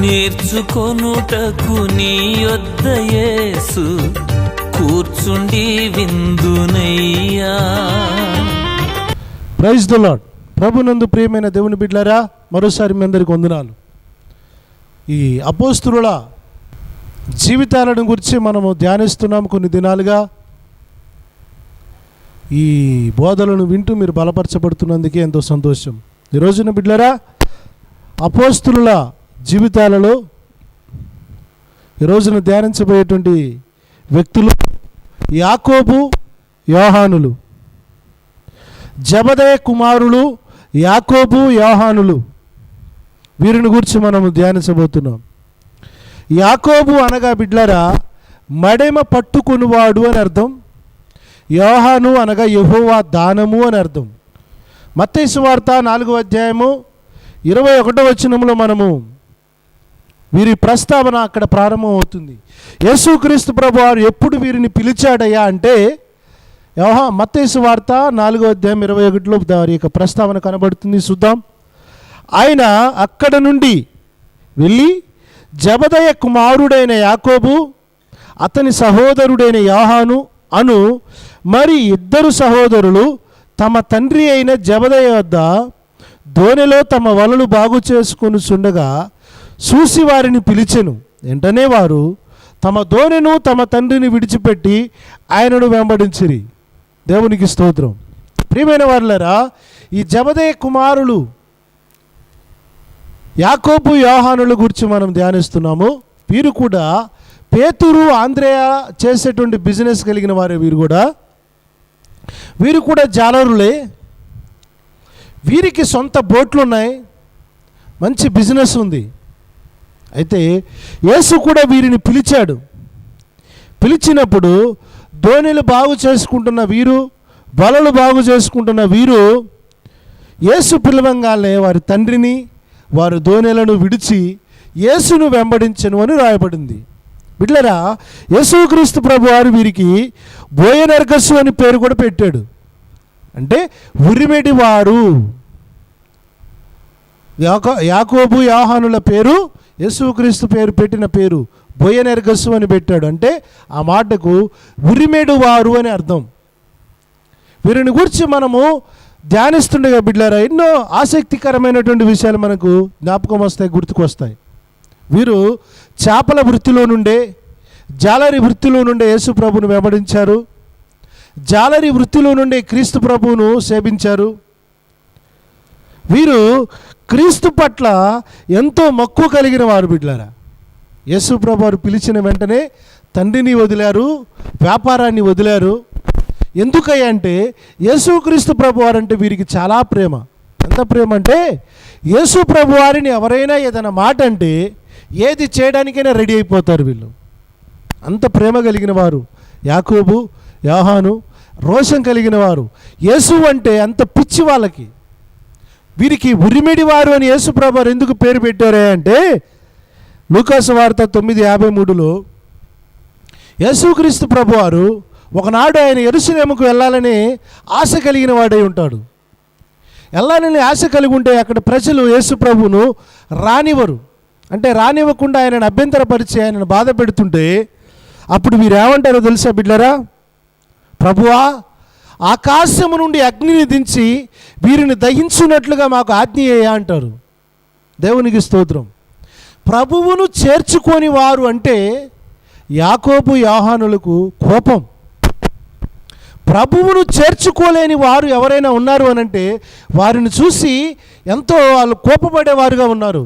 నేర్చుకొనుటకు నీ యొద్ద యేసు కూర్చుండి విందునయ్యా. Praise the lord. ప్రభునందు ప్రియమైన దేవుని బిడ్డలారా, మరోసారి మీ అందరికి వందనాలు. ఈ అపోస్తలుల జీవితాలను గురించి మనము ధ్యానిస్తున్నాం కొన్ని దినాలుగా. ఈ బోధలను వింటూ మీరు బలపరచబడుతున్నందుకే ఎంతో సంతోషం. ఈ రోజున బిడ్డలారా, అపోస్తలుల జీవితాలలో ఈ రోజున ధ్యానించబోయేటువంటి వ్యక్తులు యాకోబు, యోహానులు. జబదయ కుమారులు యాకోబు, యోహానులు. వీరిని గురించి మనము ధ్యానించబోతున్నాం. యాకోబు అనగా బిడ్డలారా మడెమ పట్టుకొనివాడు అని అర్థం. యోహాను అనగా యెహోవా దానము అని అర్థం. మత్తయి సువార్త 4వ అధ్యాయము 21వ వచనంలో మనము వీరి ప్రస్తావన అక్కడ ప్రారంభమవుతుంది. యేసుక్రీస్తు ప్రభువారు ఎప్పుడు వీరిని పిలిచాడయ్యా అంటే మత్తయి సువార్త 4వ అధ్యాయం 21లో వారి యొక్క ప్రస్తావన కనబడుతుంది. చూద్దాం. ఆయన అక్కడ నుండి వెళ్ళి జబదయ కుమారుడైన యాకోబు, అతని సహోదరుడైన యోహాను అను మరి 2 సహోదరులు తమ తండ్రి అయిన జబదయ వద్ద దోణిలో తమ వలలు బాగు చేసుకొని చుండగా చూసి వారిని పిలిచెను. వెంటనే వారు తమ దోణెను తమ తండ్రిని విడిచిపెట్టి ఆయనను వెంబడించిరి. దేవునికి స్తోత్రం. ప్రియమైన వారులారా, ఈ జబదయ కుమారులు యాకోబు, యోహానుల గురించి మనం ధ్యానిస్తున్నాము. వీరు కూడా పేతురు, ఆంద్రేయ చేసేటువంటి బిజినెస్ కలిగిన వారే. వీరు కూడా జాలరులే. వీరికి సొంత బోట్లు ఉన్నాయి, మంచి బిజినెస్ ఉంది. అయితే యేసు కూడా వీరిని పిలిచాడు. పిలిచినప్పుడు దోణిలు బాగు చేసుకుంటున్న వీరు, వలలు బాగు చేసుకుంటున్న వీరు యేసు పిలవంగానే వారి తండ్రిని, వారు దోణెలను విడిచి యేసును వెంబడించెను అని రాయబడింది. బిడ్డలారా, యేసుక్రీస్తు ప్రభువారు వీరికి బోయనర్గస్సు అని పేరు కూడా పెట్టాడు. అంటే ఉరిమెడి వారు. యాకోబు, యోహానుల పేరు యేసుక్రీస్తు పేరు పెట్టిన పేరు బోయనర్గస్సు అని పెట్టాడు. అంటే ఆ మాటకు ఉరిమెడు వారు అని అర్థం. వీరిని గురించి మనము ధ్యానిస్తుండగా బిడ్డలారా ఎన్నో ఆసక్తికరమైనటువంటి విషయాలు మనకు జ్ఞాపకం వస్తాయి, గుర్తుకొస్తాయి. వీరు చేపల వృత్తిలో నుండే, జాలరి వృత్తిలో నుండే యేసు ప్రభువును వెంబడించారు. జాలరి వృత్తిలో నుండే క్రీస్తు ప్రభువును సేవించారు. వీరు క్రీస్తు పట్ల ఎంతో మక్కువ కలిగిన వారు. బిడ్డలారా, యేసు ప్రభు వారు పిలిచిన వెంటనే తండ్రిని వదిలారు, వ్యాపారాన్ని వదిలారు. ఎందుకయ్యా అంటే యేసుక్రీస్తు ప్రభు వారంటే వీరికి చాలా ప్రేమ. ఎంత ప్రేమ అంటే యేసు ప్రభు వారిని ఎవరైనా ఏదైనా మాట అంటే ఏది చేయడానికైనా రెడీ అయిపోతారు వీళ్ళు. అంత ప్రేమ కలిగిన వారు యాకోబు, యోహాను. రోషం కలిగిన వారు. యేసు అంటే అంత పిచ్చి వాళ్ళకి. వీరికి ఉరిమిడి వారు అని యేసు ప్రభు వారు ఎందుకు పేరు పెట్టారే అంటే లూకాసు వార్త 9:53లో యేసుక్రీస్తు ప్రభు వారు ఒకనాడు ఆయన యెరూషలేముకు వెళ్ళాలని ఆశ కలిగిన వాడై ఉంటాడు. వెళ్ళాలని ఆశ కలిగి ఉంటే అక్కడ ప్రజలు యేసు ప్రభువును రానివ్వరు. అంటే రానివ్వకుండా ఆయనను అభ్యంతరపరిచి ఆయనను బాధ పెడుతుంటే అప్పుడు వీరు ఏమంటారో తెలుసా బిడ్డలారా? ప్రభువా, ఆకాశము నుండి అగ్నిని దించి వీరిని దహించున్నట్లుగా మాకు ఆజ్ఞేయ అంటారు. దేవునికి స్తోత్రం. ప్రభువును చేర్చుకొని వారు అంటే యాకోబు, యోహానులకు కోపం. ప్రభువును చేర్చుకోలేని వారు ఎవరైనా ఉన్నారు అని అంటే వారిని చూసి ఎంతో వాళ్ళు కోపపడేవారుగా ఉన్నారు.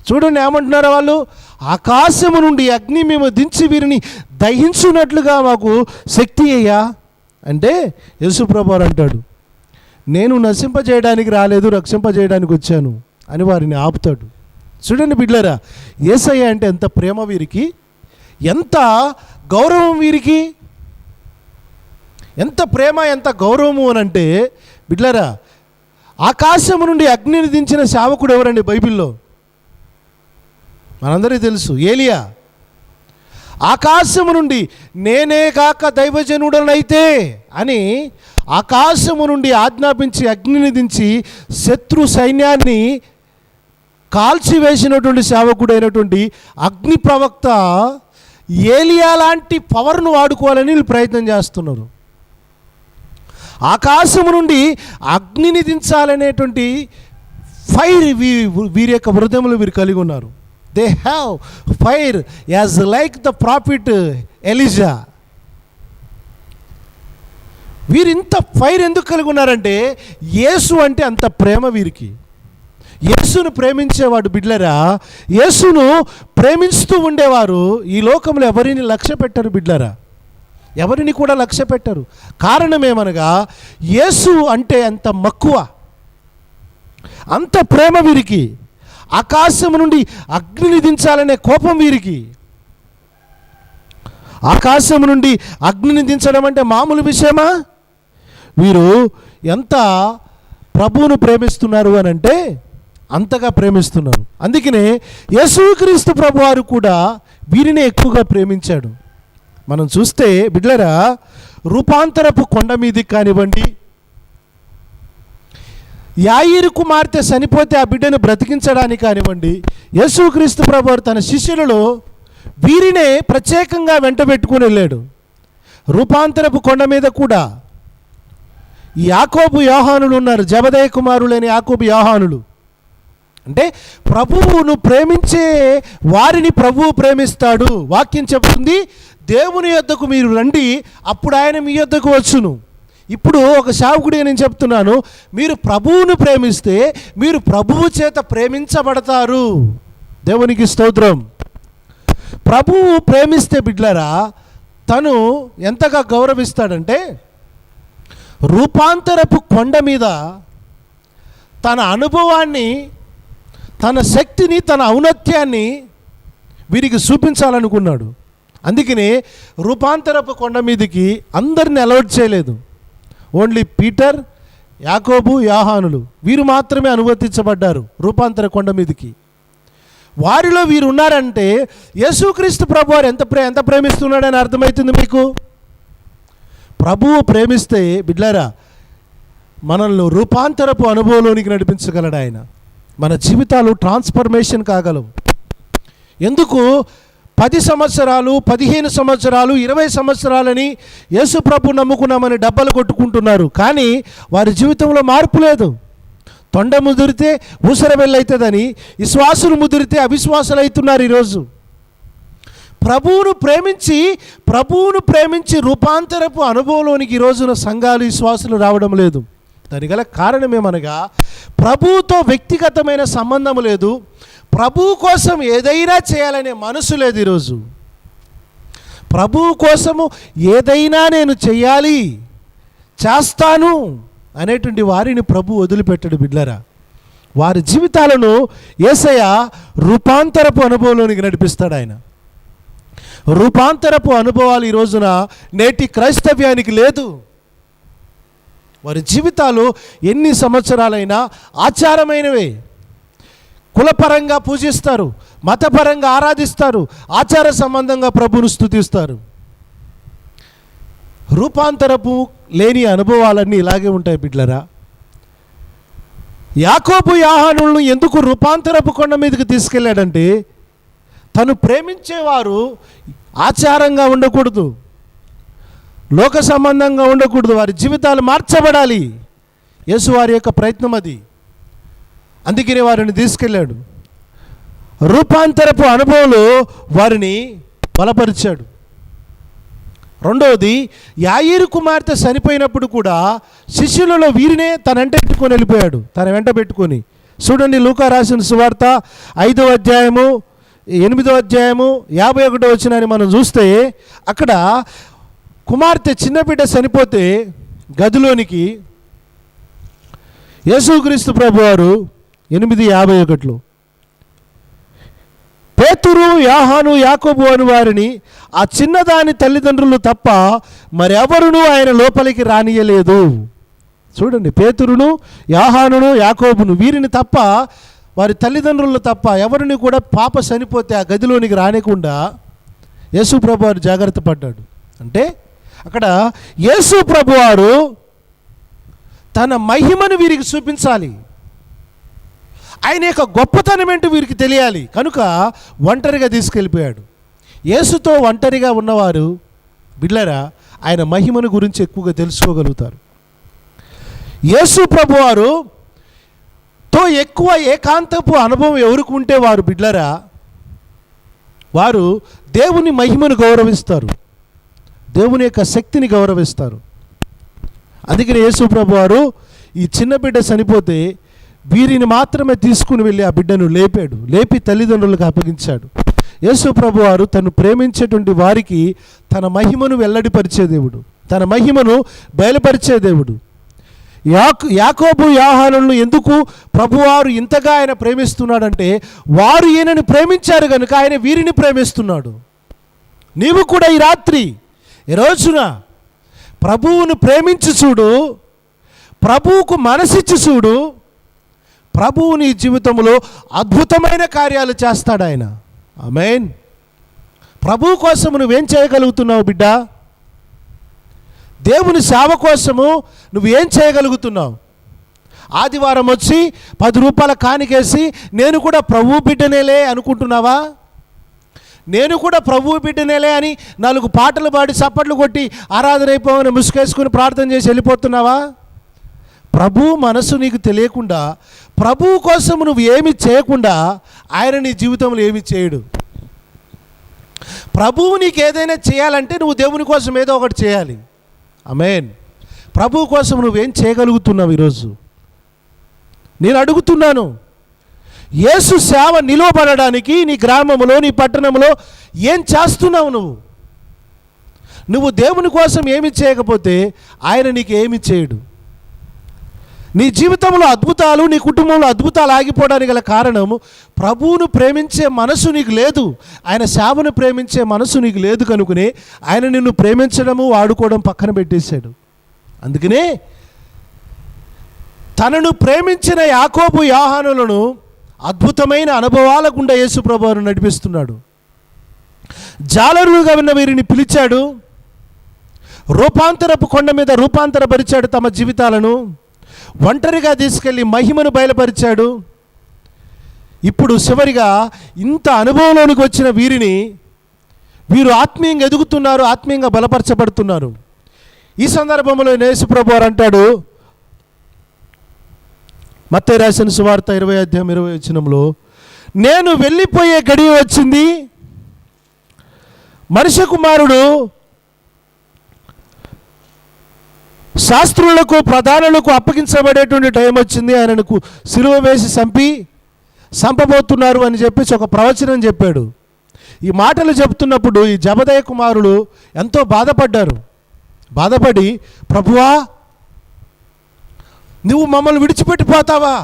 చూడండి ఏమంటున్నారో వాళ్ళు, ఆకాశము నుండి అగ్ని మేము దించి వీరిని దహించున్నట్లుగా మాకు శక్తి అయ్యా అంటే యేసుప్రభు వారు అంటాడు, నేను నశింపజేయడానికి రాలేదు, రక్షింపజేయడానికి వచ్చాను అని వారిని ఆపుతాడు. చూడండి బిడ్డలారా, యేసయ్య అంటే ఎంత ప్రేమ వీరికి, ఎంత గౌరవం వీరికి, ఎంత ప్రేమ, ఎంత గౌరవము అని అంటే బిడ్డలారా, ఆకాశము నుండి అగ్నిని దించిన సేవకుడు ఎవరండి బైబిల్లో? మనందరికీ తెలుసు, ఏలియా. ఆకాశము నుండి నేనే కాక దైవజనుడనైతే అని ఆకాశము నుండి ఆజ్ఞాపించి అగ్నిని దించి శత్రు సైన్యాన్ని కాల్చివేసినటువంటి సేవకుడైనటువంటి అగ్ని ప్రవక్త ఏలియా లాంటి పవర్ను వాడుకోవాలని వీళ్ళు ప్రయత్నం చేస్తున్నారు. ఆకాశము నుండి అగ్నిని దించాలనేటువంటి ఫైర్ వీరి యొక్క హృదయంలో వీరు కలిగి ఉన్నారు. They have fire as like the prophet Elijah. వీరు ఇంత ఫైర్ ఎందుకు కలిగి ఉన్నారంటే యేసు అంటే అంత ప్రేమ వీరికి. యేసును ప్రేమించేవాడు బిడ్లరా, యేసును ప్రేమిస్తూ ఉండేవారు ఈ లోకంలో ఎవరిని లక్ష్య పెట్టరు బిడ్లరా, ఎవరిని కూడా లక్ష్య పెట్టరు. కారణం ఏమనగా యేసు అంటే అంత మక్కువ, అంత ప్రేమ వీరికి. ఆకాశం నుండి అగ్నిని దించాలనే కోపం వీరికి. ఆకాశం నుండి అగ్నిని దించడం అంటే మామూలు విషయమా? వీరు ఎంత ప్రభువును ప్రేమిస్తున్నారు అని అంటే అంతగా ప్రేమిస్తున్నారు. అందుకనే యేసుక్రీస్తు ప్రభువారు కూడా వీరిని ఎక్కువగా ప్రేమించాడు. మనం చూస్తే బిడ్డలారా, రూపాంతరపు కొండ మీదకి కానివ్వండి, యాయీరు కుమార్తె చనిపోతే ఆ బిడ్డను బ్రతికించడానికి కానివ్వండి, యేసుక్రీస్తు ప్రభువారు తన శిష్యులలో వీరినే ప్రత్యేకంగా వెంట పెట్టుకుని వెళ్ళాడు. రూపాంతరపు కొండ మీద కూడా యాకోబు యోహానులు ఉన్నారు, జబదయి కుమారులైన యాకోబు యోహానులు. అంటే ప్రభువును ప్రేమించే వారిని ప్రభువు ప్రేమిస్తాడు. వాక్యం చెప్తుంది, దేవుని యొద్దకు మీరు రండి, అప్పుడు ఆయన మీ యొద్దకు వచ్చును. ఇప్పుడు ఒక సేవకుడిగా నేను చెప్తున్నాను, మీరు ప్రభువును ప్రేమిస్తే మీరు ప్రభువు చేత ప్రేమించబడతారు. దేవునికి స్తోత్రం. ప్రభువు ప్రేమిస్తే బిడ్లరా తను ఎంతగా గౌరవిస్తాడంటే రూపాంతరపు కొండ మీద తన అనుభవాన్ని, తన శక్తిని, తన ఔన్నత్యాన్ని వీరికి చూపించాలనుకున్నాడు. అందుకనే రూపాంతరపు కొండ మీదకి అందరిని అలౌట్ చేయలేదు. ఓన్లీ పీటర్, యాకోబు, యోహానులు వీరు మాత్రమే అనుమతించబడ్డారు రూపాంతర కొండ మీదకి. వారిలో వీరు ఉన్నారంటే యేసుక్రీస్తు ప్రభువారు ఎంత ప్రేమిస్తున్నాడని అర్థమవుతుంది మీకు. ప్రభువు ప్రేమిస్తే బిడ్లారా మనల్ని రూపాంతరపు అనుభవంలోనికి నడిపించగలడు ఆయన. మన జీవితాలు ట్రాన్స్ఫర్మేషన్ కాగలవు. ఎందుకు 10 సంవత్సరాలు, 15 సంవత్సరాలు, 20 సంవత్సరాలని యేసు ప్రభు నమ్ముకున్నామని డబ్బలు కొట్టుకుంటున్నారు, కానీ వారి జీవితంలో మార్పు లేదు. తొండ ముదిరితే ఊసర వెళ్ళవుతుందని విశ్వాసులు ముదిరితే అవిశ్వాసులు అవుతున్నారు ఈరోజు. ప్రభువును ప్రేమించి రూపాంతరపు అనుభవంలోనికి ఈ రోజున సంఘాలు, విశ్వాసులు రావడం లేదు. దానికి గల కారణమేమనగా ప్రభువుతో వ్యక్తిగతమైన సంబంధం లేదు, ప్రభువు కోసం ఏదైనా చేయాలనే మనసు లేదు. ఈరోజు ప్రభువు కోసము ఏదైనా నేను చేయాలి, చేస్తాను అనేటువంటి వారిని ప్రభు వదిలిపెట్టడు బిడ్లరా. వారి జీవితాలను యేసయ్య రూపాంతరపు అనుభవంలోనికి నడిపిస్తాడు. ఆయన రూపాంతరపు అనుభవాలు ఈ రోజున నేటి క్రైస్తవ్యానికి లేదు. వారి జీవితాలు ఎన్ని సంవత్సరాలైనా ఆచారమైనవే. కులపరంగా పూజిస్తారు, మతపరంగా ఆరాధిస్తారు, ఆచార సంబంధంగా ప్రభువును స్తుతిస్తారు. రూపాంతరపు లేని అనుభవాలన్నీ ఇలాగే ఉంటాయి బిడ్లరా. యాకోబు యోహానులను ఎందుకు రూపాంతరపు కొండ మీదకి తీసుకెళ్ళాడంటే తను ప్రేమించేవారు ఆచారంగా ఉండకూడదు, లోక సంబంధంగా ఉండకూడదు, వారి జీవితాలు మార్చబడాలి. యేసు వారి యొక్క ప్రయత్నం అది. అందుకనే వారిని తీసుకెళ్ళాడు. రూపాంతరపు అనుభవంలో వారిని బలపరిచాడు. రెండవది, యాయీరు కుమార్తె చనిపోయినప్పుడు కూడా శిష్యులలో వీరినే తన వెంట పెట్టుకొని వెళ్ళిపోయాడు, తన వెంట పెట్టుకొని. చూడండి, లూకా రాసిన సువార్త 5వ అధ్యాయము 8వ అధ్యాయము 51వ వచనాన్ని మనం చూస్తే అక్కడ కుమార్తె చిన్నబిడ్డ చనిపోతే గదిలోనికి యేసుక్రీస్తు ప్రభువారు 8:51లో పేతురు, యోహాను, యాకోబు అని వారిని, ఆ చిన్నదాని తల్లిదండ్రులు తప్ప మరెవరునూ ఆయన లోపలికి రానియలేదు. చూడండి, పేతురును, యోహానును, యాకోబును వీరిని తప్ప, వారి తల్లిదండ్రులను తప్ప ఎవరిని కూడా పాప చనిపోతే ఆ గదిలోనికి రానికుండా యేసు ప్రభువారు జాగ్రత్త పడ్డాడు. అంటే అక్కడ యేసు ప్రభువారు తన మహిమను వీరికి చూపించాలి. ఆయన యొక్క గొప్పతనం ఏంటో వీరికి తెలియాలి కనుక ఒంటరిగా తీసుకెళ్ళిపోయాడు. యేసుతో ఒంటరిగా ఉన్నవారు బిడ్డలారా ఆయన మహిమను గురించి ఎక్కువగా తెలుసుకోగలుగుతారు. యేసు ప్రభువారుతో ఎక్కువ ఏకాంతపు అనుభవం ఎవరికి ఉంటే వారు బిడ్డలారా వారు దేవుని మహిమను గౌరవిస్తారు, దేవుని యొక్క శక్తిని గౌరవిస్తారు. అందుకని యేసు ప్రభువారు ఈ చిన్న బిడ్డ చనిపోతే వీరిని మాత్రమే తీసుకుని వెళ్ళి ఆ బిడ్డను లేపి తల్లిదండ్రులకు అప్పగించాడు. యేసు ప్రభువారు తను ప్రేమించేటువంటి వారికి తన మహిమను వెల్లడిపరిచే దేవుడు, తన మహిమను బయలుపరిచే దేవుడు. యాకోబు యోహానులను ఎందుకు ప్రభువారు ఇంతగా ఆయన ప్రేమిస్తున్నాడంటే వారు ఈయనని ప్రేమించారు కనుక ఆయన వీరిని ప్రేమిస్తున్నాడు. నీవు కూడా ఈ రాత్రి ఈ రోజున ప్రభువును ప్రేమించి చూడు, ప్రభువుకు మనసిచ్చి చూడు, ప్రభువు నీ జీవితంలో అద్భుతమైన కార్యాలు చేస్తాడు ఆయన. ఆమేన్. ప్రభువు కోసం నువ్వేం చేయగలుగుతున్నావు బిడ్డ? దేవుని సేవ కోసము నువ్వేం చేయగలుగుతున్నావు? ఆదివారం వచ్చి 10 రూపాయల కానికేసి నేను కూడా ప్రభువు బిడ్డనేలే అనుకుంటున్నావా? నేను కూడా ప్రభువు బిడ్డనేలే అని 4 పాటలు పాడి చప్పట్లు కొట్టి ఆరాధన అయిపోవని ముసుకేసుకుని ప్రార్థన చేసి వెళ్ళిపోతున్నావా? ప్రభువు మనసు నీకు తెలియకుండా, ప్రభువు కోసం నువ్వు ఏమి చేయకుండా ఆయన నీ జీవితంలో ఏమి చేయడు. ప్రభువు నీకు ఏదైనా చేయాలంటే నువ్వు దేవుని కోసం ఏదో ఒకటి చేయాలి. ఆమేన్. ప్రభువు కోసం నువ్వేం చేయగలుగుతున్నావు ఈరోజు? నేను అడుగుతున్నాను, యేసు సేవ నిలవబడడానికి నీ గ్రామంలో నీ పట్టణంలో ఏం చేస్తున్నావు? నువ్వు దేవుని కోసం ఏమి చేయకపోతే ఆయన నీకు ఏమి చేయడు. నీ జీవితంలో అద్భుతాలు, నీ కుటుంబంలో అద్భుతాలు ఆగిపోవడానికి గల కారణం ప్రభువును ప్రేమించే మనసు నీకు లేదు, ఆయన సేవను ప్రేమించే మనసు నీకు లేదు కనుకనే ఆయన నిన్ను ప్రేమించడము వాడుకోవడం పక్కన పెట్టేశాడు. అందుకనే తనను ప్రేమించిన యాకోబు యోహానులను అద్భుతమైన అనుభవాల గుండా యేసు ప్రభువును నడిపిస్తున్నాడు. జాలరులుగా ఉన్న వీరిని పిలిచాడు, రూపాంతరపు కొండ మీద రూపాంతరపరిచాడు తమ జీవితాలను, ఒంటరిగా తీసుకెళ్ళి మహిమను బయలుపరిచాడు. ఇప్పుడు చివరిగా ఇంత అనుభవంలోనికి వచ్చిన వీరు ఆత్మీయంగా ఎదుగుతున్నారు, ఆత్మీయంగా బలపరచబడుతున్నారు. ఈ సందర్భంలో యేసు ప్రభువారు అంటాడు, మత్తయి రాసిన సువార్త 20:20 నేను వెళ్ళిపోయే గడియ వచ్చింది, మనుష్య కుమారుడు శాస్త్రులకు ప్రధానులకు అప్పగించబడేటువంటి టైం వచ్చింది, ఆయనకు సిలువ వేసి చంపబోతున్నారు అని చెప్పేసి ఒక ప్రవచనం చెప్పాడు. ఈ మాటలు చెప్తున్నప్పుడు ఈ జబదయి కుమారులు ఎంతో బాధపడి ప్రభువా నువ్వు మమ్మల్ని విడిచిపెట్టిపోతావా?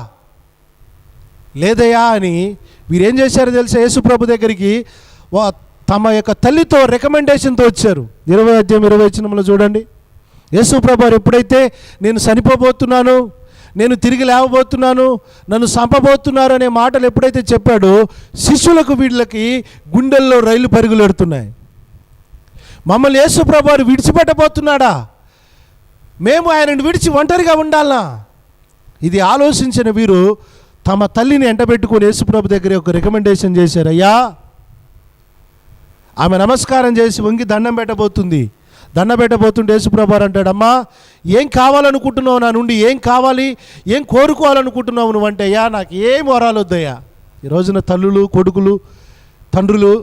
లేదయ్యా అని వీరేం చేశారో తెలుసా? యేసు ప్రభు దగ్గరికి తమ యొక్క తల్లితో రికమెండేషన్తో వచ్చారు. 20:20 చూడండి. యేసు ప్రభు ఎప్పుడైతే నేను చనిపోబోతున్నాను, నేను తిరిగి లేవబోతున్నాను, నన్ను చంపబోతున్నారు అనే మాటలు ఎప్పుడైతే చెప్పాడో శిష్యులకు వీళ్ళకి గుండెల్లో రైలు పరుగులెడుతున్నాయి. మమ్మల్ని యేసు ప్రభు విడిచిపెట్టబోతున్నాడా? మేము ఆయనను విడిచి ఒంటరిగా ఉండాలా? ఇది ఆలోచించిన వీరు తమ తల్లిని ఎంటబెట్టుకొని యేసు ప్రభు దగ్గర ఒక రికమెండేషన్ చేశారు. అయ్యా, ఆమె నమస్కారం చేసి వంగి దండం పెట్టబోతుంటే యేసు ప్రభు అంటాడు, అమ్మా ఏం కావాలనుకుంటున్నావు నా నుండి? ఏం కావాలి, ఏం కోరుకోవాలనుకుంటున్నావు నువ్వు అంటే, అయ్యా నాకు ఏం వరాలు వద్దయ్యా. ఈ రోజున తల్లులు, కొడుకులు, తండ్రులు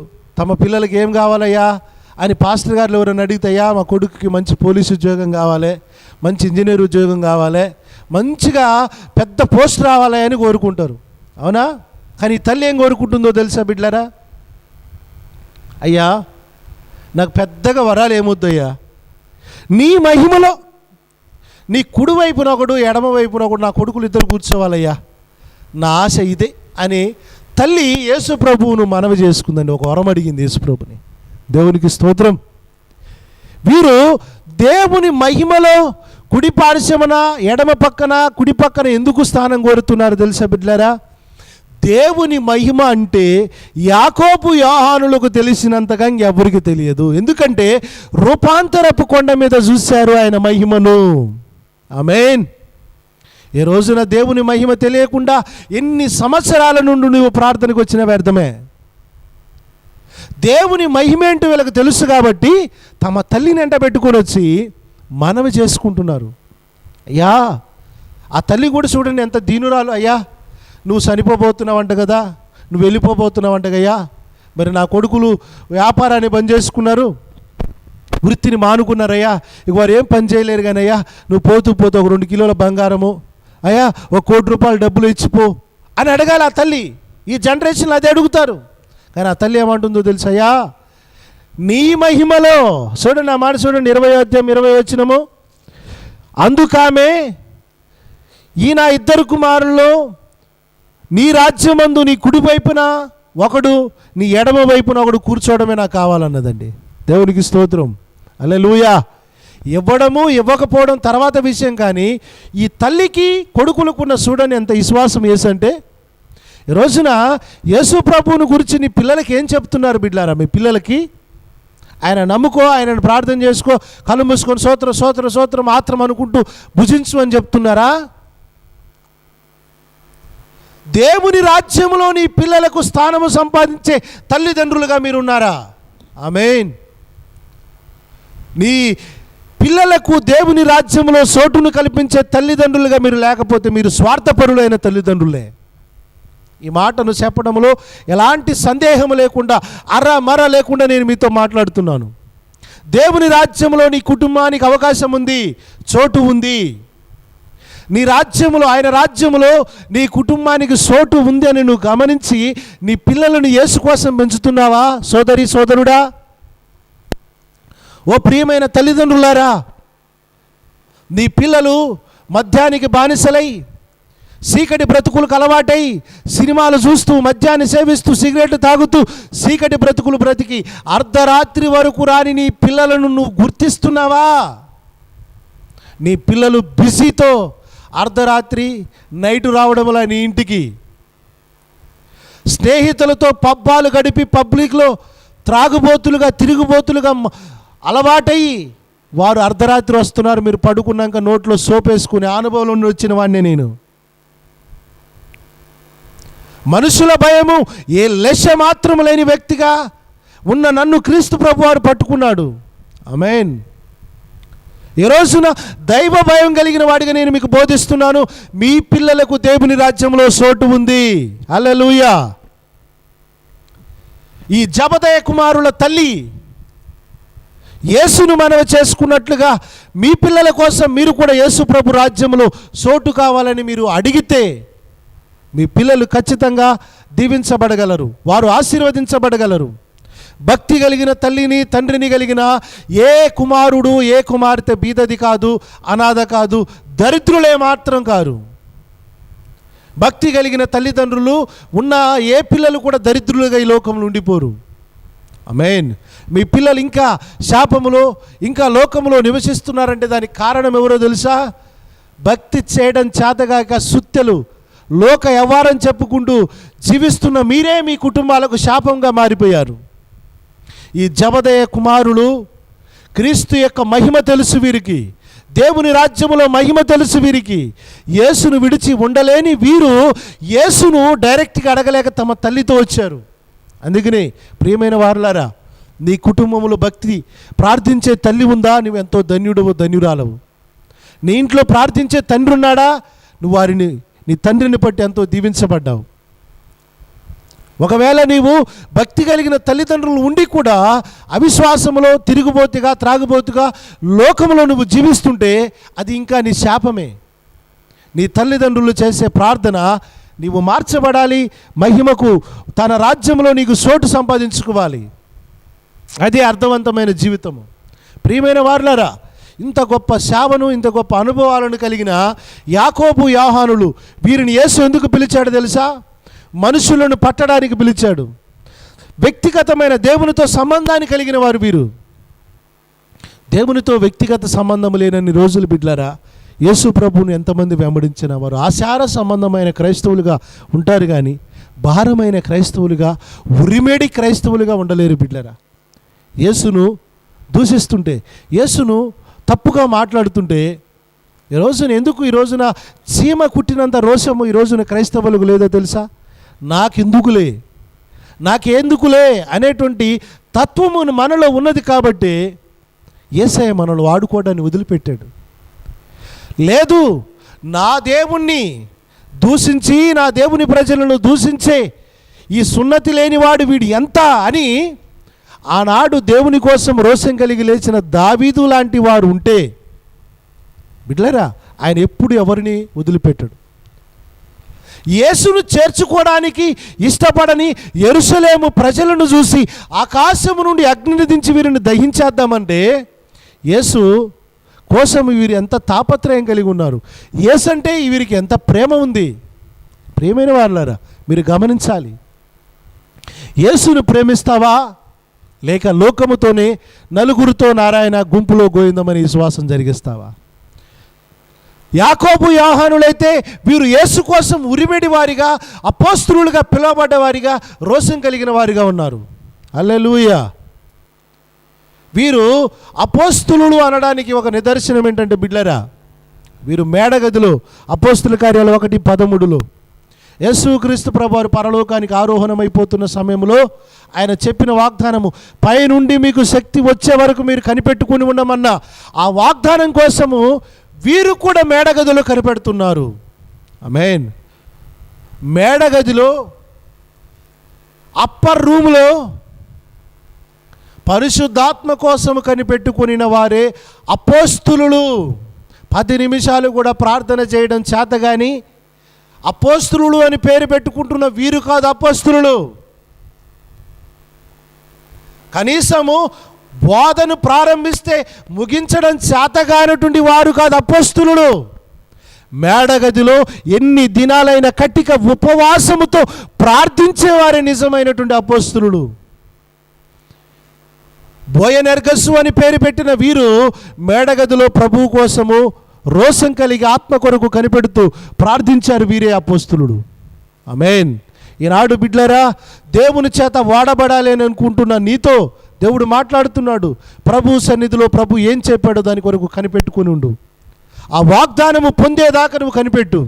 తమ పిల్లలకి ఏం కావాలయ్యా అని పాస్టర్ గారు ఎవరైనా అడిగితేయ్యా మా కొడుకుకి మంచి పోలీసు ఉద్యోగం కావాలి, మంచి ఇంజనీర్ ఉద్యోగం కావాలి, మంచిగా పెద్ద పోస్ట్ రావాలి అని కోరుకుంటారు. అవునా? కానీ తల్లి ఏం కోరుకుంటుందో తెలుసా బిడ్డలారా? అయ్యా నాకు పెద్దగా వరాలు ఏమొద్దయ్యా, నీ మహిమలో నీ కుడి వైపున ఒకడు ఎడమ వైపున ఒకడు నా కొడుకులు ఇద్దరు కూర్చోవాలయ్యా, నా ఆశ ఇదే అని తల్లి యేసు ప్రభువును మనవి చేసుకుందండి. ఒక వరం అడిగింది యేసు ప్రభుని. దేవునికి స్తోత్రం. వీరు దేవుని మహిమలో కుడి పార్శ్వమున ఎడమ పక్కన కుడి పక్కన ఎందుకు స్థానం కోరుతున్నారు తెలుసా బిడ్డలారా? దేవుని మహిమ అంటే యాకోబు యోహానులకు తెలిసినంతగా ఎవరికి తెలియదు. ఎందుకంటే రూపాంతరపు కొండ మీద చూశారు ఆయన మహిమను. ఆమేన్. ఈ రోజున దేవుని మహిమ తెలియకుండా ఎన్ని సంవత్సరాల నుండి నువ్వు ప్రార్థనకు వచ్చిన వ్యర్థమే. దేవుని మహిమ ఏంటో వీళ్ళకి తెలుసు కాబట్టి తమ తల్లిని ఎంట పెట్టుకొని వచ్చి మనవి చేసుకుంటున్నారు. అయ్యా, ఆ తల్లి కూడా చూడండి ఎంత దీనురాలు. అయ్యా, నువ్వు చనిపోబోతున్నావంట కదా, నువ్వు వెళ్ళిపోబోతున్నావంట గయ్యా, మరి నా కొడుకులు వ్యాపారాన్ని బంద్ చేసుకున్నారు, వృత్తిని మానుకున్నారయ్యా, ఇక వారు ఏం పని చేయలేరు కానీ అయ్యా, నువ్వు పోతూ పోతూ ఒక 2 కిలోల బంగారము, అయ్యా 1 కోటి రూపాయలు డబ్బులు ఇచ్చిపో అని అడగాలి ఆ తల్లి. ఈ జనరేషన్లో అదే అడుగుతారు. కానీ ఆ తల్లి ఏమంటుందో తెలుసయ్యా, నీ మహిమలో, చూడండి నా మాట చూడండి, 20వ అధ్యాయం 20వ వచనము, అందుకామె ఈ నా 2 కుమారుల్లో నీ రాజ్యమందు నీ కుడి వైపున ఒకడు, నీ ఎడమ వైపున ఒకడు కూర్చోవడమే నాకు కావాలన్నదండి. దేవునికి స్తోత్రం, హల్లెలూయా. ఇవ్వడము ఇవ్వకపోవడం తర్వాత విషయం, కానీ ఈ తల్లికి కొడుకులకున్న చూడని ఎంత విశ్వాసం ఏసంటే, ఈ రోజున యేసు ప్రభువుని గురించి నీ పిల్లలకి ఏం చెప్తున్నారు బిడ్లారా? మీ పిల్లలకి ఆయన నమ్ముకో, ఆయనను ప్రార్థన చేసుకో, కళ్ళు మూసుకొని స్తోత్రం స్తోత్రం స్తోత్రం మాత్రం అనుకుంటూ భుజించు అని చెప్తున్నారా? దేవుని రాజ్యములో నీ పిల్లలకు స్థానము సంపాదించే తల్లిదండ్రులుగా మీరున్నారా? ఆమేన్. నీ పిల్లలకు దేవుని రాజ్యంలో చోటును కల్పించే తల్లిదండ్రులుగా మీరు లేకపోతే మీరు స్వార్థపరులైన తల్లిదండ్రులే. ఈ మాటను చెప్పడంలో ఎలాంటి సందేహం లేకుండా, మర లేకుండా నేను మీతో మాట్లాడుతున్నాను. దేవుని రాజ్యంలో నీ కుటుంబానికి అవకాశం ఉంది, చోటు ఉంది. నీ రాజ్యములో, ఆయన రాజ్యములో నీ కుటుంబానికి చోటు ఉంది అని నువ్వు గమనించి నీ పిల్లలను యేసు కోసం పెంచుతున్నావా సోదరి సోదరుడా? ఓ ప్రియమైన తల్లిదండ్రులారా, నీ పిల్లలు మద్యానికి బానిసలై, చీకటి బ్రతుకులకు అలవాటై, సినిమాలు చూస్తూ, మద్యాన్ని సేవిస్తూ, సిగరెట్ తాగుతూ చీకటి బ్రతుకులు బ్రతికి అర్ధరాత్రి వరకు రాని నీ పిల్లలను నువ్వు గుర్తిస్తున్నావా? నీ పిల్లలు బిజీతో అర్ధరాత్రి నైటు రావడం వల్ల నీ ఇంటికి, స్నేహితులతో పబ్బాలు గడిపి పబ్లిక్లో త్రాగుబోతులుగా తిరుగుబోతులుగా అలవాటయ్యి వారు అర్ధరాత్రి వస్తున్నారు, మీరు పడుకున్నాక నోట్లో సోపేసుకునే అనుభవం నుండి వచ్చిన వాడిని నేను. మనుషుల భయము ఏ లెష మాత్రం లేని వ్యక్తిగా ఉన్న నన్ను క్రీస్తు ప్రభువారు పట్టుకున్నాడు. ఆమేన్. ఈ రోజున దైవ భయం కలిగిన వాడిగా నేను మీకు బోధిస్తున్నాను. మీ పిల్లలకు దేవుని రాజ్యంలో చోటు ఉంది. హల్లెలూయా. ఈ జబదయ కుమారుల తల్లి యేసును మనవి చేసుకున్నట్లుగా మీ పిల్లల కోసం మీరు కూడా యేసు ప్రభు రాజ్యంలో చోటు కావాలని మీరు అడిగితే మీ పిల్లలు ఖచ్చితంగా దీవించబడగలరు, వారు ఆశీర్వదించబడగలరు. భక్తి కలిగిన తల్లిని తండ్రిని కలిగిన ఏ కుమారుడు ఏ కుమార్తె బీదది కాదు, అనాథ కాదు, దరిద్రులే మాత్రం కారు. భక్తి కలిగిన తల్లిదండ్రులు ఉన్న ఏ పిల్లలు కూడా దరిద్రులుగా ఈ లోకంలో ఉండిపోరు. ఆమేన్. మీ పిల్లలు ఇంకా శాపములో, ఇంకా లోకములో నివసిస్తున్నారంటే దానికి కారణం ఎవరో తెలుసా? భక్తి చేయడం చేతగాక సుత్తెలు లోక వ్యవహారం చెప్పుకుంటూ జీవిస్తున్న మీరే మీ కుటుంబాలకు శాపంగా మారిపోయారు. ఈ జబదయ కుమారులు క్రీస్తు యొక్క మహిమ తెలుసు వీరికి, దేవుని రాజ్యములో మహిమ తెలుసు వీరికి. యేసును విడిచి ఉండలేని వీరు యేసును డైరెక్ట్గా అడగలేక తమ తల్లితో వచ్చారు. అందుకనే ప్రియమైన వారులారా, నీ కుటుంబంలో భక్తి ప్రార్థించే తల్లి ఉందా? నువ్వు ఎంతో ధన్యుడవు, ధన్యురాలవు. నీ ఇంట్లో ప్రార్థించే తండ్రి ఉన్నాడా? నువ్వు వారిని, నీ తండ్రిని బట్టి ఎంతో దీవించబడ్డావు. ఒకవేళ నీవు భక్తి కలిగిన తల్లిదండ్రులు ఉండి కూడా అవిశ్వాసములో, తిరుగుబోతుగా, త్రాగుబోతుగా లోకములో నువ్వు జీవిస్తుంటే అది ఇంకా నీ శాపమే. నీ తల్లిదండ్రులు చేసే ప్రార్థన నీవు మార్చబడాలి, మహిమకు తన రాజ్యంలో నీకు చోటు సంపాదించుకోవాలి. అదే అర్థవంతమైన జీవితము. ప్రియమైన వారులారా, ఇంత గొప్ప సేవను, ఇంత గొప్ప అనుభవాలను కలిగిన యాకోబు, యోహానులు వీరిని యేసు ఎందుకు పిలిచాడు తెలుసా? మనుషులను పట్టడానికి పిలిచాడు. వ్యక్తిగతమైన దేవునితో సంబంధాన్ని కలిగిన వారు వీరు. దేవునితో వ్యక్తిగత సంబంధం లేనన్ని రోజులు బిడ్లారా, యేసు ప్రభువును ఎంతమంది వెంబడించిన వారు ఆచార సంబంధమైన క్రైస్తవులుగా ఉంటారు, కానీ భారమైన క్రైస్తవులుగా, ఉరిమేడి క్రైస్తవులుగా ఉండలేరు బిడ్లారా. యేసును దూషిస్తుంటే, యేసును తప్పుగా మాట్లాడుతుంటే ఈ రోజున చీమ కుట్టినంత రోషము ఈ రోజున క్రైస్తవులకు లేదో తెలుసా? నాకెందుకులే అనేటువంటి తత్వము మనలో ఉన్నది కాబట్టి యేసయ్య మనల్ని వాడుకోవడాన్ని వదిలిపెట్టాడు. లేదు, నా దేవుణ్ణి దూషించి నా దేవుని ప్రజలను దూషించే ఈ సున్నతి లేనివాడు వీడు ఎంత అని ఆనాడు దేవుని కోసం రోషం కలిగి లేచిన దావీదు లాంటి వారు ఉంటే బిడ్డలారా, ఆయన ఎప్పుడు ఎవరిని వదిలిపెట్టాడు. యేసును చేర్చుకోవడానికి ఇష్టపడని యెరూషలేము ప్రజలను చూసి ఆకాశము నుండి అగ్నిని దించి వీరిని దహించేద్దామంటే యేసు కోసం వీరు ఎంత తాపత్రయం కలిగి ఉన్నారు. యేసు అంటే వీరికి ఎంత ప్రేమ ఉంది. ప్రియమైన వారులారా, మీరు గమనించాలి. యేసును ప్రేమిస్తావా, లేక లోకముతోనే నలుగురితో నారాయణ గుంపులో గోవిందమని విశ్వాసం జరిగిస్తావా? యాకోబు యోహానులైతే వీరు యేసు కోసం ఉరిమెడి వారిగా, అపోస్తలులుగా పిలువబడ్డవారిగా, రోషం కలిగిన వారిగా ఉన్నారు. హల్లెలూయా. వీరు అపోస్తలులు అనడానికి ఒక నిదర్శనం ఏంటంటే బిడ్డలారా, వీరు మేడగదిలో అపోస్తల కార్యాలు 1:13 యేసుక్రీస్తు ప్రభువారు పరలోకానికి ఆరోహణమైపోతున్న సమయంలో ఆయన చెప్పిన వాగ్దానము, పైనుండి మీకు శక్తి వచ్చే వరకు మీరు కనిపెట్టుకుని ఉండమన్న ఆ వాగ్దానం కోసము వీరు కూడా మేడగదిలో కనిపెడుతున్నారు. ఆమేన్. మేడగదిలో అప్పర్ రూములో పరిశుద్ధాత్మ కోసం కనిపెట్టుకుని వారే అపోస్తులు. 10 నిమిషాలు కూడా ప్రార్థన చేయడం చేతగాని అపోస్తులు అని పేరు పెట్టుకుంటున్న వీరు కాదు అపోస్తులు. కనీసము బోధను ప్రారంభిస్తే ముగించడం చేతగానటువంటి వారు కాదు అపోస్తులు. మేడగదిలో ఎన్ని దినాలైన కటిక ఉపవాసముతో ప్రార్థించేవారే నిజమైనటువంటి అపోస్తులు. బోయనెర్గస్సు అని పేరు పెట్టిన వీరు మేడగదిలో ప్రభువు కోసము రోషం కలిగి ఆత్మ కొరకు కనిపెడుతూ ప్రార్థించారు. వీరే అపోస్తులు. ఆమేన్. ఈనాడు బిడ్డలారా, దేవుని చేత వాడబడాలి అని అనుకుంటున్న నీతో దేవుడు మాట్లాడుతున్నాడు. ప్రభు సన్నిధిలో ప్రభు ఏం చెప్పాడో దాని కొరకు కనిపెట్టుకుని ఉండు. ఆ వాగ్దానము పొందేదాకా నువ్వు కనిపెట్టు.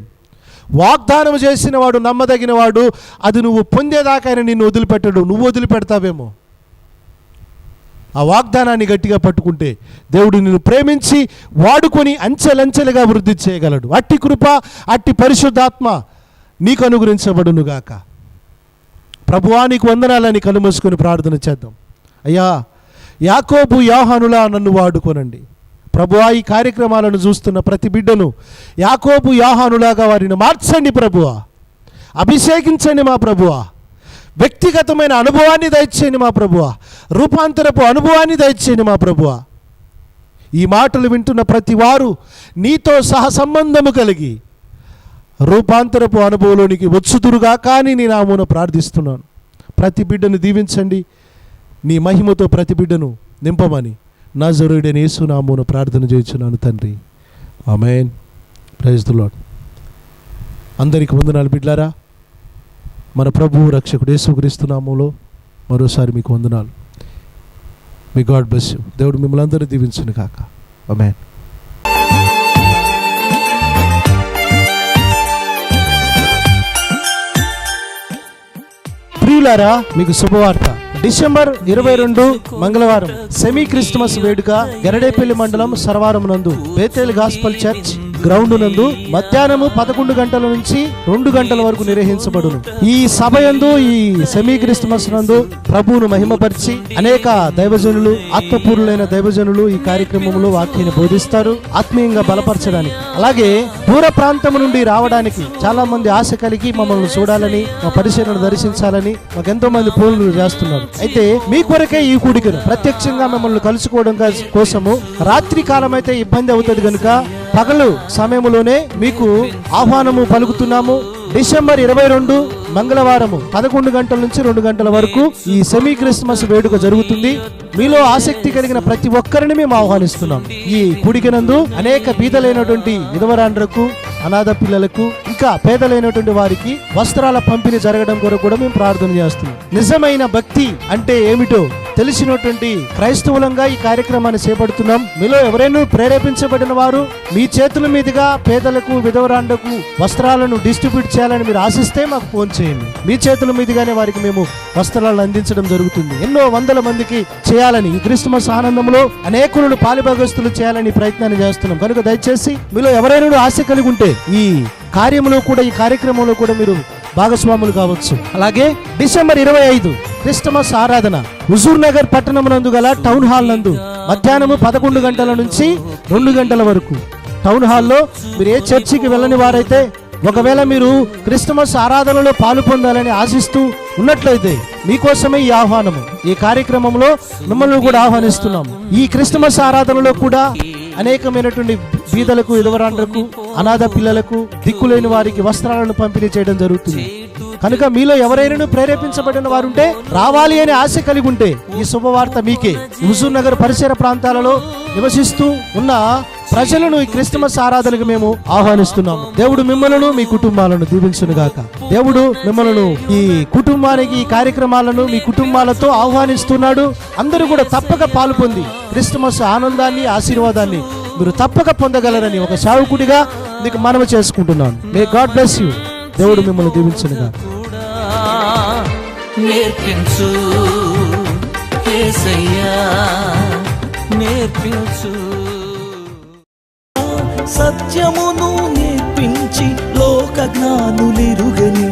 వాగ్దానం చేసిన వాడు నమ్మదగిన వాడు. అది నువ్వు పొందేదాకా ఆయన నిన్ను వదిలిపెట్టడు. నువ్వు వదిలిపెడతావేమో. ఆ వాగ్దానాన్ని గట్టిగా పట్టుకుంటే దేవుడు నిన్ను ప్రేమించి వాడుకొని అంచెలంచెలుగా వృద్ధి చేయగలడు. అట్టి కృప, అట్టి పరిశుద్ధాత్మ నీకు అనుగ్రహించబడునుగాక. ప్రభువా నీకు వందనాలని కనుమూసుకొని ప్రార్థన చేద్దాం. అయ్యా, యాకోబు యోహానులా నన్ను వాడుకోనండి. ప్రభువా, ఈ కార్యక్రమాలను చూస్తున్న ప్రతి బిడ్డను యాకోబు యోహానులాగా వారిని మార్చండి ప్రభువా. అభిషేకించండి మా ప్రభువా. వ్యక్తిగతమైన అనుభవాన్ని దయచేయండి మా ప్రభువా. రూపాంతరపు అనుభవాన్ని దయచేయండి మా ప్రభువా. ఈ మాటలు వింటున్న ప్రతి వారు నీతో సహసంబంధము కలిగి రూపాంతరపు అనుభవంలోనికి వచ్చుదురుగా కానీ నీ నామమున ప్రార్థిస్తున్నాను. ప్రతి బిడ్డను దీవించండి. నీ మహిమతో ప్రతి బిడ్డను నింపమని నజరేయుడైన యేసు నామమున ప్రార్థన చేయుచున్నాను తండ్రి. ఆమేన్. Praise the lord. అందరికీ వందనాలు బిడ్డలారా. మన ప్రభువు రక్షకుడు యేసుక్రీస్తు నామములో మరోసారి మీకు వందనాలు. May God bless you. దేవుడు మిమ్మల్ని అందరూ దీవించును కాక. ఆమేన్. ప్రియులారా, మీకు శుభవార్త. డిసెంబర్ 22 మంగళవారం సెమీ క్రిస్మస్ వేడుక గరడేపల్లి మండలం సర్వారం నందు బేతేల్ గాస్పల్ చర్చ్ గ్రౌండ్ నందు మధ్యాహ్నము 11 గంటల నుంచి 2 గంటల వరకు నిర్వహించబడును. ఈ సభ యందు, ఈ సెమీ క్రిస్మస్ నందు ప్రభువును మహిమపరిచి అనేక దైవజనులు, ఆత్మపూర్ణులైన దైవజనులు ఈ కార్యక్రమంలో వాక్యాన్ని బోధిస్తారు, ఆత్మీయంగా బలపరచడానికి. అలాగే దూర ప్రాంతం నుండి రావడానికి చాలా మంది ఆశ కలిగి మమ్మల్ని చూడాలని, మా పరిశీలన దర్శించాలని మాకెంతో మంది ఫోన్లు చేస్తున్నారు. అయితే మీ కొరకే ఈ కూడికను ప్రత్యక్షంగా మిమ్మల్ని కలుసుకోవడం కోసము రాత్రి కాలం అయితే ఇబ్బంది అవుతుంది కనుక పగలు సమయంలోనే మీకు ఆహ్వానము పలుకుతున్నాము. డిసెంబర్ 22 మంగళవారము 11 గంటల నుంచి 2 గంటల వరకు ఈ సెమీ క్రిస్మస్ వేడుక జరుగుతుంది. మీలో ఆసక్తి కలిగిన ప్రతి ఒక్కరిని మేము ఆహ్వానిస్తున్నాం. ఈ కూడికనందు అనేక బీదలైనటువంటి విధవరాండ్రకు, అనాథ పిల్లలకు, ఇంకా పేదలైనటువంటి వారికి వస్త్రాల పంపిణీ జరగడం కొరకు కూడా మేము ప్రార్థన చేస్తున్నాం. నిజమైన భక్తి అంటే ఏమిటో తెలిసినటువంటి క్రైస్తవులంగా ఈ కార్యక్రమాన్ని చేపడుతున్నాం. మీలో ఎవరైనా ప్రేరేపించబడిన వారు మీ చేతుల మీదుగా పేదలకు విధవరాండకు వస్త్రాలను డిస్ట్రిబ్యూట్ చేయాలని మీరు ఆశిస్తే మాకు ఫోన్ చేయండి. మీ చేతుల మీదుగానే వారికి మేము వస్త్రాలను అందించడం జరుగుతుంది. ఎన్నో వందల మందికి చేయాలని ఈ క్రిస్మస్ ఆనందంలో అనేకులను పాలిభాగస్తులు చేయాలని ప్రయత్నాన్ని చేస్తున్నాం. కనుక దయచేసి మీలో ఎవరైనా ఆశ కలిగి ఉంటే ఈ కార్యక్రమంలో కూడా మీరు భాగస్వాములు కావచ్చు. అలాగే డిసెంబర్ 25 క్రిస్టమస్ ఆరాధన హుజూర్ నగర్ పట్టణమునందు గల టౌన్ హాల్ నందు మధ్యాహ్నము 11 గంటల నుంచి 2 గంటల వరకు టౌన్ హాల్లో మీరు ఏ చర్చికి వెళ్ళని వారైతే ఒకవేళ మీరు క్రిస్టమస్ ఆరాధనలో పాలు పొందాలని ఆశిస్తూ ఉన్నట్లయితే మీకోసమే ఈ ఆహ్వానము. ఈ కార్యక్రమంలో మిమ్మల్ని కూడా ఆహ్వానిస్తున్నాము. ఈ క్రిస్టమస్ ఆరాధనలో కూడా అనేకమైనటువంటి బీదలకు విధవరాండ్రకు అనాథ పిల్లలకు దిక్కులేని వారికి వస్త్రాలను పంపిణీ చేయడం జరుగుతుంది. కనుక మీలో ఎవరైనా ప్రేరేపించబడిన వారు ఉంటే రావాలి అనే ఆశ కలిగి ఉంటే ఈ శుభవార్త మీకే. హుజూర్ నగర్ పరిసర ప్రాంతాలలో నివసిస్తూ ఉన్న ప్రజలను ఈ క్రిస్టమస్ ఆరాధనకు మేము ఆహ్వానిస్తున్నాము. దేవుడు మిమ్మలను మీ కుటుంబాలను దీవించును గాక. దేవుడు మిమ్మలను ఈ కుటుంబానికి ఈ కార్యక్రమాలను మీ కుటుంబాలతో ఆహ్వానిస్తున్నాడు. అందరూ కూడా తప్పక పాలు పొంది క్రిస్టమస్ ఆనందాన్ని ఆశీర్వాదాన్ని మీరు తప్పక పొందగలరని ఒక సేవకుడిగా మీకు మనవి చేసుకుంటున్నాను. May God bless you. దేవుడు మిమ్మల్ని దీవించును గాక. నేర్పించు యేసయ్యా, నేర్పించు. సత్యమును నేర్పించి లోక జ్ఞానులిరుగని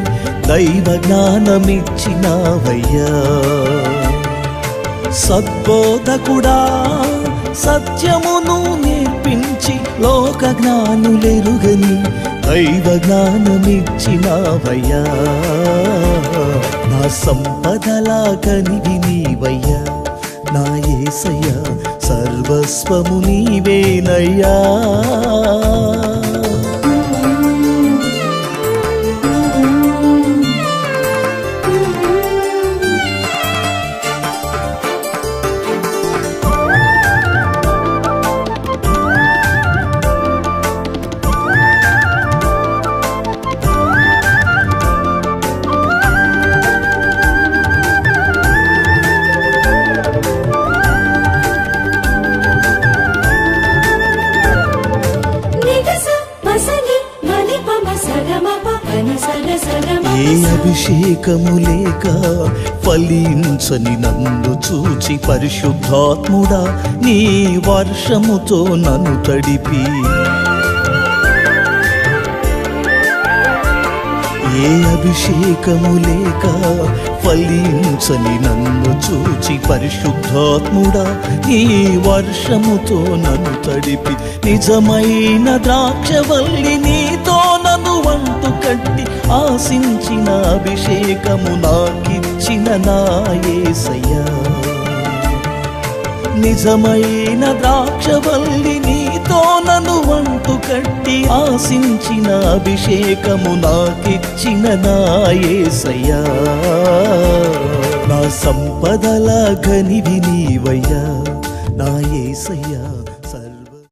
దైవ జ్ఞానమిచ్చినావయ్యా. సద్బోధకుడా సత్యమును నేర్పించి లోక జ్ఞానులిరుగని దైవ జ్ఞానమిచ్చినావయ్యా. నా సంపదలా కనివి నీవయ్యా, నా యేసయ్యా సర్వస్వము నీవేనయ్యా. ఏ అభిషేకము లేక ఫలించని నన్ను చూచి పరిశుద్ధాత్ముడా నీ వర్షముతో నన్ను తడిపి, ఏ అభిషేకము లేక ఫలించని నన్ను చూచి పరిశుద్ధాత్ముడా నీ వర్షముతో నన్ను తడిపి, నిజమైన ద్రాక్షవల్లి నీతో నన్ను వంటు కట్టి ఆశించిన అభిషేకము నాకిచ్చిన నా యేసయ్యా. నిజమైన ద్రాక్షవల్లి నీతో నన్ను వంటు కట్టి ఆశించిన అభిషేకము నాకిచ్చిన నా యేసయ్యా. నా సంపదల గనివి నీవయ్యా, నా యేసయ్యా సర్వ